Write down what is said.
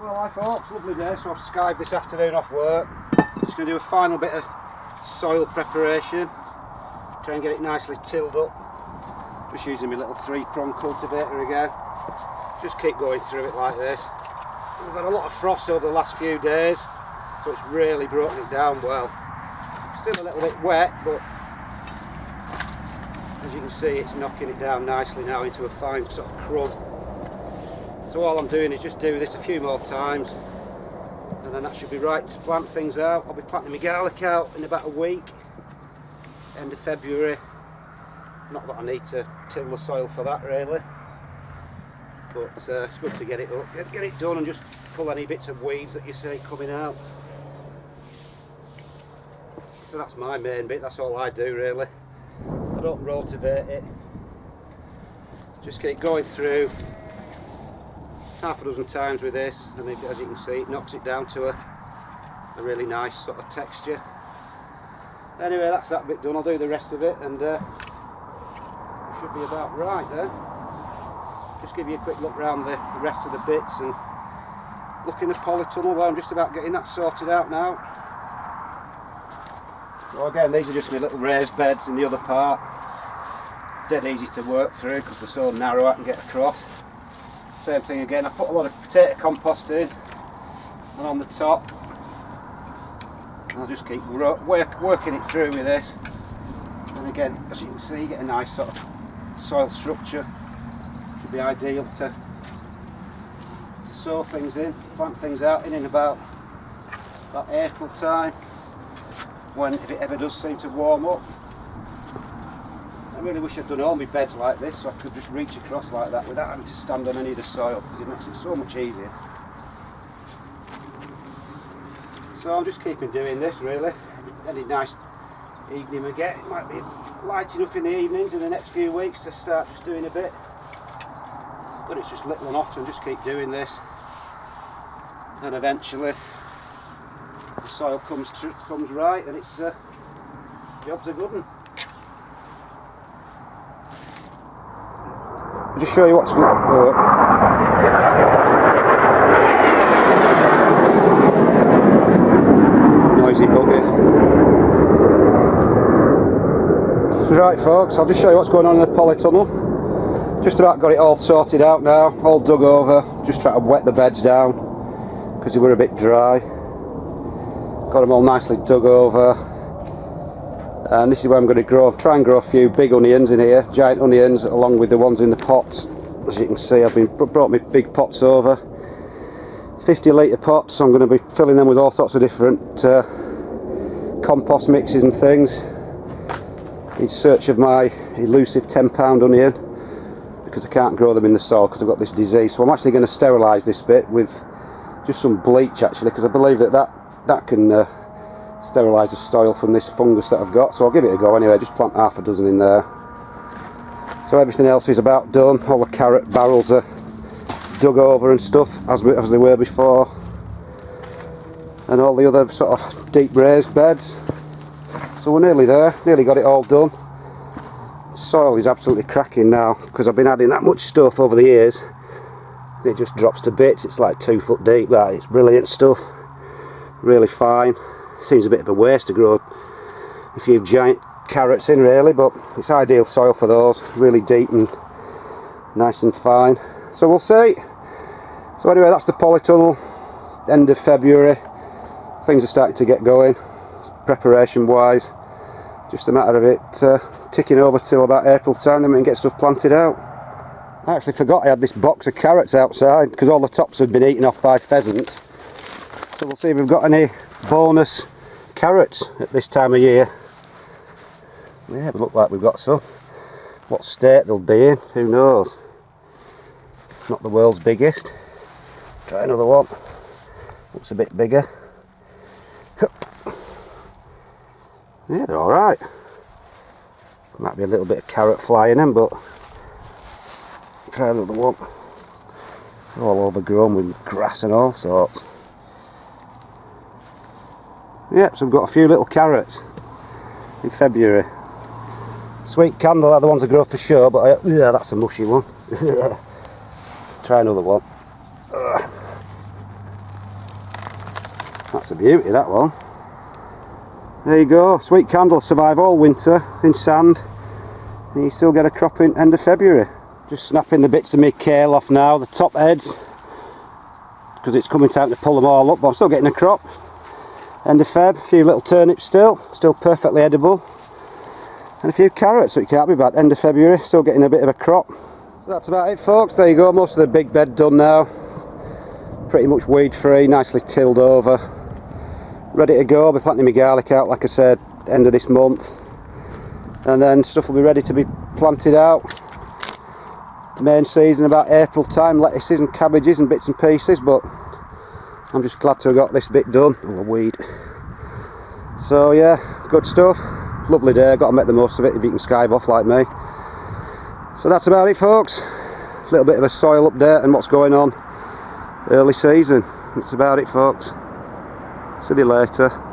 Well, hi folks, lovely day. So I've skived this afternoon off work. Just going to do a final bit of soil preparation. Try and get it nicely tilled up. Just using my little 3-prong cultivator again. Just keep going through it like this. We've had a lot of frost over the last few days, so it's really broken it down well. Still a little bit wet, but as you can see, it's knocking it down nicely now into a fine sort of crumb. So all I'm doing is just do this a few more times, and then that should be right to plant things out. I'll be planting my garlic out in about a week, end of February. Not that I need to till the soil for that really, but it's good to get it up, get it done, and just pull any bits of weeds that you see coming out. So that's my main bit, that's all I do really. I don't rotivate it, just keep going through half a dozen times with this, and as you can see, it knocks it down to a really nice sort of texture. Anyway, that's that bit done. I'll do the rest of it, and it should be about right then. Just give you a quick look around the rest of the bits and look in the polytunnel where I'm just about getting that sorted out now. So again, these are just my little raised beds in the other part. Dead easy to work through because they're so narrow I can get across. Same thing again, I put a lot of potato compost in, and on the top I'll just keep working it through with this, and again, as you can see, you get a nice sort of soil structure. Should be ideal to sow things in, plant things out in about April time, when if it ever does seem to warm up. I really wish I'd done all my beds like this, so I could just reach across like that without having to stand on any of the soil, because it makes it so much easier. So I'm just keeping doing this really. Any nice evening we get, it might be light enough in the evenings in the next few weeks to start just doing a bit. But it's just little and often, just keep doing this, and eventually the soil comes right, and it's job's a good one. I'll just show you what's going to work. Noisy buggers. Right folks, I'll just show you what's going on in the polytunnel. Just about got it all sorted out now, all dug over. Just trying to wet the beds down because they were a bit dry. Got them all nicely dug over. And this is where I'm going to try and grow a few big onions in here, giant onions, along with the ones in the pots. As you can see, I've brought my big pots over, 50 litre pots, so I'm going to be filling them with all sorts of different compost mixes and things, in search of my elusive 10-pound onion, because I can't grow them in the soil because I've got this disease. So I'm actually going to sterilise this bit with just some bleach actually, because I believe that can sterilise the soil from this fungus that I've got. So I'll give it a go anyway, just plant half a dozen in there. So everything else is about done. All the carrot barrels are dug over and stuff as they were before, and all the other sort of deep raised beds. So we're nearly there, nearly got it all done. The soil is absolutely cracking now because I've been adding that much stuff over the years. It just drops to bits. It's like 2 foot deep. That it's brilliant stuff, really fine. Seems a bit of a waste to grow a few giant carrots in really, but it's ideal soil for those, really deep and nice and fine. So we'll see. So anyway, that's the polytunnel, end of February. Things are starting to get going, preparation wise. Just a matter of it ticking over till about April time, then we can get stuff planted out. I actually forgot I had this box of carrots outside because all the tops had been eaten off by pheasants. So we'll see if we've got any bonus carrots at this time of year. Yeah, it look like we've got some. What state they'll be in, who knows. Not the world's biggest. Try another one. Looks a bit bigger. Yeah, they're alright. Might be a little bit of carrot fly in them, but try another one. They're all overgrown with grass and all sorts. Yep, so we've got a few little carrots in February. Sweet candle are the ones that grow for sure, but yeah, that's a mushy one. Try another one. That's a beauty, that one. There you go, sweet candle, survive all winter in sand, and you still get a crop in end of February. Just snapping the bits of my kale off now, the top heads, because it's coming time to pull them all up, but I'm still getting a crop. End of Feb, a few little turnips still perfectly edible, and a few carrots, which can't be bad. End of February, still getting a bit of a crop. So that's about it, folks. There you go, most of the big bed done now. Pretty much weed free, nicely tilled over. Ready to go. I'll be planting my garlic out, like I said, end of this month. And then stuff will be ready to be planted out. Main season about April time, lettuces and cabbages and bits and pieces, but I'm just glad to have got this bit done. Oh, a weed. So yeah, good stuff. Lovely day, got to make the most of it if you can skive off like me. So that's about it, folks. A little bit of a soil update and what's going on early season. That's about it, folks. See you later.